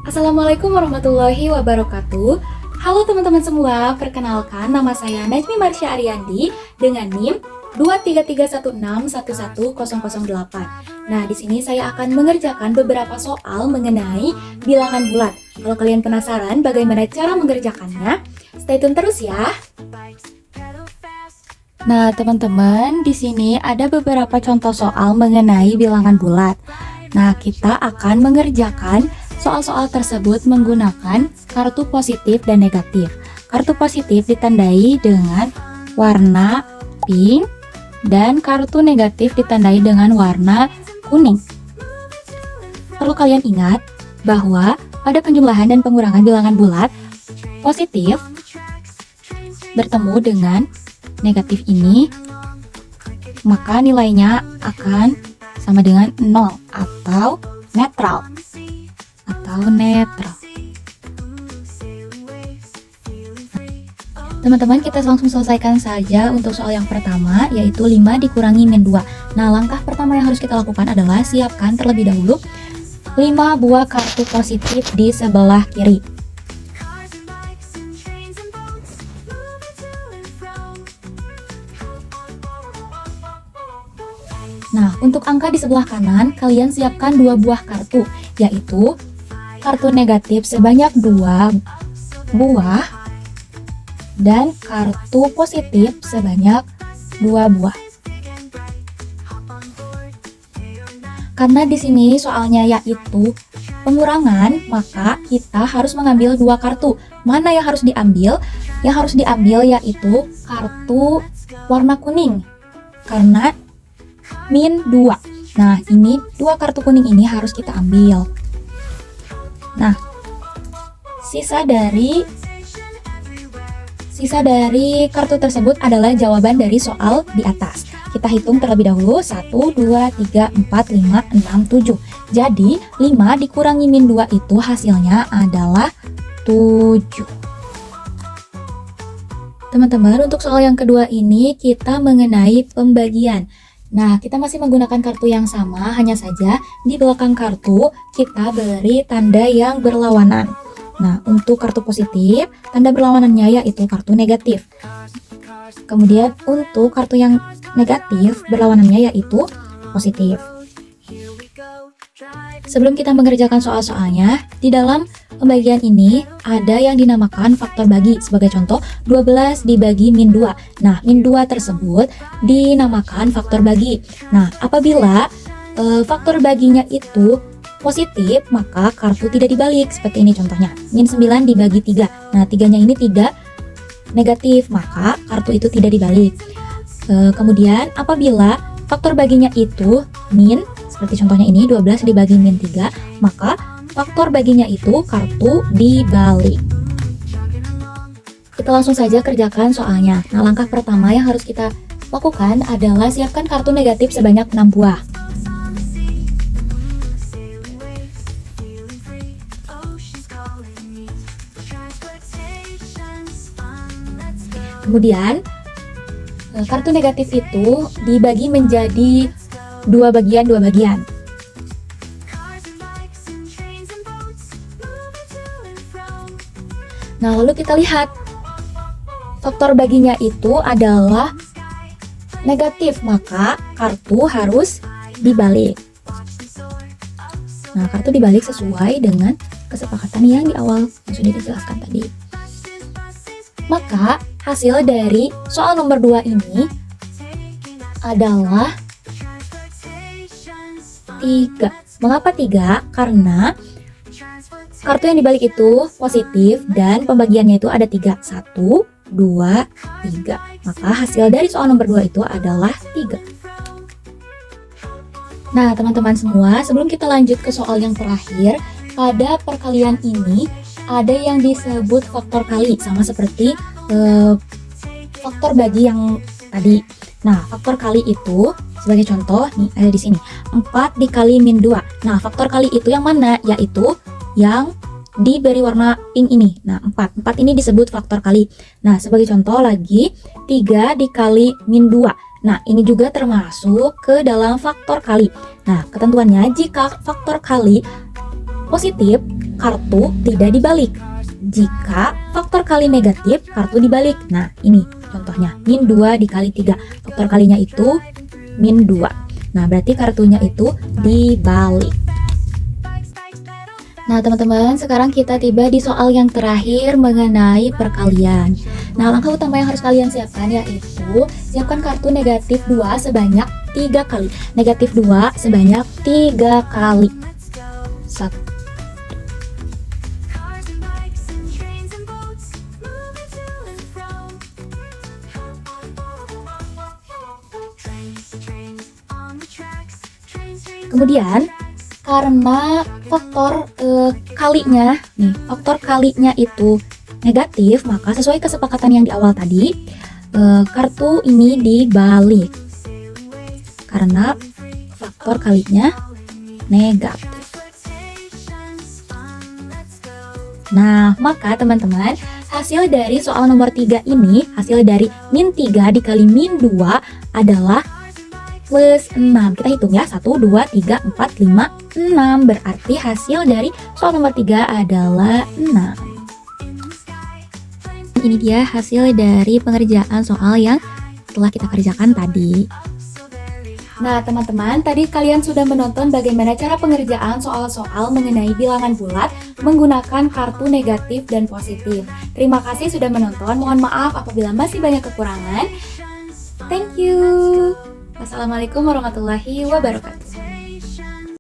Assalamualaikum warahmatullahi wabarakatuh. Halo teman-teman semua, perkenalkan nama saya Najmi Marsha Ariandi dengan NIM 23316111008. Nah, di sini saya akan mengerjakan beberapa soal mengenai bilangan bulat. Kalau kalian penasaran bagaimana cara mengerjakannya, stay tune terus ya. Nah, teman-teman, di sini ada beberapa contoh soal mengenai bilangan bulat. Nah, kita akan mengerjakan soal-soal tersebut menggunakan kartu positif dan negatif. Kartu positif ditandai dengan warna pink dan kartu negatif ditandai dengan warna kuning. Perlu kalian ingat bahwa pada penjumlahan dan pengurangan bilangan bulat, positif bertemu dengan negatif ini, maka nilainya akan sama dengan 0 atau netral. Teman-teman, kita langsung selesaikan saja untuk soal yang pertama, yaitu 5 dikurangi min 2. Nah, langkah pertama yang harus kita lakukan adalah siapkan terlebih dahulu 5 buah kartu positif di sebelah kiri. Nah, untuk angka di sebelah kanan, kalian siapkan 2 buah kartu, yaitu kartu negatif sebanyak 2 buah dan kartu positif sebanyak 2 buah. Karena di sini soalnya yaitu pengurangan, maka kita harus mengambil 2 kartu. Mana yang harus diambil? Yang harus diambil yaitu kartu warna kuning, karena min 2. Nah, ini 2 kartu kuning ini harus kita ambil. Nah, sisa dari kartu tersebut adalah jawaban dari soal di atas. Kita hitung terlebih dahulu, 1, 2, 3, 4, 5, 6, 7. Jadi, 5 dikurangi min 2 itu hasilnya adalah 7. Teman-teman, untuk soal yang kedua ini kita mengenai pembagian. Nah, kita masih menggunakan kartu yang sama, hanya saja di belakang kartu kita beri tanda yang berlawanan. Nah, untuk kartu positif, tanda berlawanannya yaitu kartu negatif. Kemudian untuk kartu yang negatif, berlawanannya yaitu positif. Sebelum kita mengerjakan soal-soalnya, di dalam pembagian ini ada yang dinamakan faktor bagi. Sebagai contoh, 12 dibagi min 2. Nah, min 2 tersebut dinamakan faktor bagi. Nah, apabila faktor baginya itu positif, maka kartu tidak dibalik. Seperti ini contohnya, min 9 dibagi 3. Nah, 3-nya ini tidak negatif, maka kartu itu tidak dibalik. Kemudian, apabila faktor baginya itu min, seperti contohnya ini 12 dibagi min 3, maka faktor baginya itu kartu dibalik. Kita langsung saja kerjakan soalnya. Nah, langkah pertama yang harus kita lakukan adalah siapkan kartu negatif sebanyak 6 buah. Kemudian, kartu negatif itu dibagi menjadi 2 bagian. Nah, lalu kita lihat faktor baginya itu adalah negatif, maka kartu harus dibalik. Nah, kartu dibalik sesuai dengan kesepakatan yang di awal yang sudah dijelaskan tadi. Maka hasil dari soal nomor 2 ini adalah 3. Mengapa 3? Karena kartu yang dibalik itu positif dan pembagiannya itu ada 3. 1, 2, 3. Maka hasil dari soal nomor 2 itu adalah 3. Nah, teman-teman semua, sebelum kita lanjut ke soal yang terakhir, pada perkalian ini ada yang disebut faktor kali, sama seperti faktor bagi yang tadi. Nah, faktor kali itu sebagai contoh nih ada di sini. 4 dikali min 2. Nah, faktor kali itu yang mana? Yaitu yang diberi warna pink ini. Nah, 4 ini disebut faktor kali. Nah, sebagai contoh lagi 3 dikali min 2. Nah, ini juga termasuk ke dalam faktor kali. Nah, ketentuannya jika faktor kali positif, kartu tidak dibalik. Jika faktor kali negatif, kartu dibalik. Nah, ini contohnya, min 2 dikali 3. Faktor kalinya itu min 2. Nah, berarti kartunya itu dibalik. Nah, teman-teman, sekarang kita tiba di soal yang terakhir mengenai perkalian. Nah, langkah utama yang harus kalian siapkan yaitu siapkan kartu negatif 2 sebanyak 3 kali. Negatif 2 sebanyak 3 kali. 1. Kemudian karena faktor kalinya faktor kalinya itu negatif, maka sesuai kesepakatan yang di awal tadi, kartu ini dibalik karena faktor kalinya negatif. Nah, maka teman-teman, hasil dari soal nomor 3 ini, hasil dari min 3 dikali min 2 adalah plus 6. Kita hitung ya, 1, 2, 3, 4, 5, 6. Berarti hasil dari soal nomor 3 adalah 6. Ini dia hasil dari pengerjaan soal yang telah kita kerjakan tadi. Nah, teman-teman, tadi kalian sudah menonton bagaimana cara pengerjaan soal-soal mengenai bilangan bulat menggunakan kartu negatif dan positif. Terima kasih sudah menonton. Mohon maaf apabila masih banyak kekurangan. Thank you. Wassalamualaikum warahmatullahi wabarakatuh.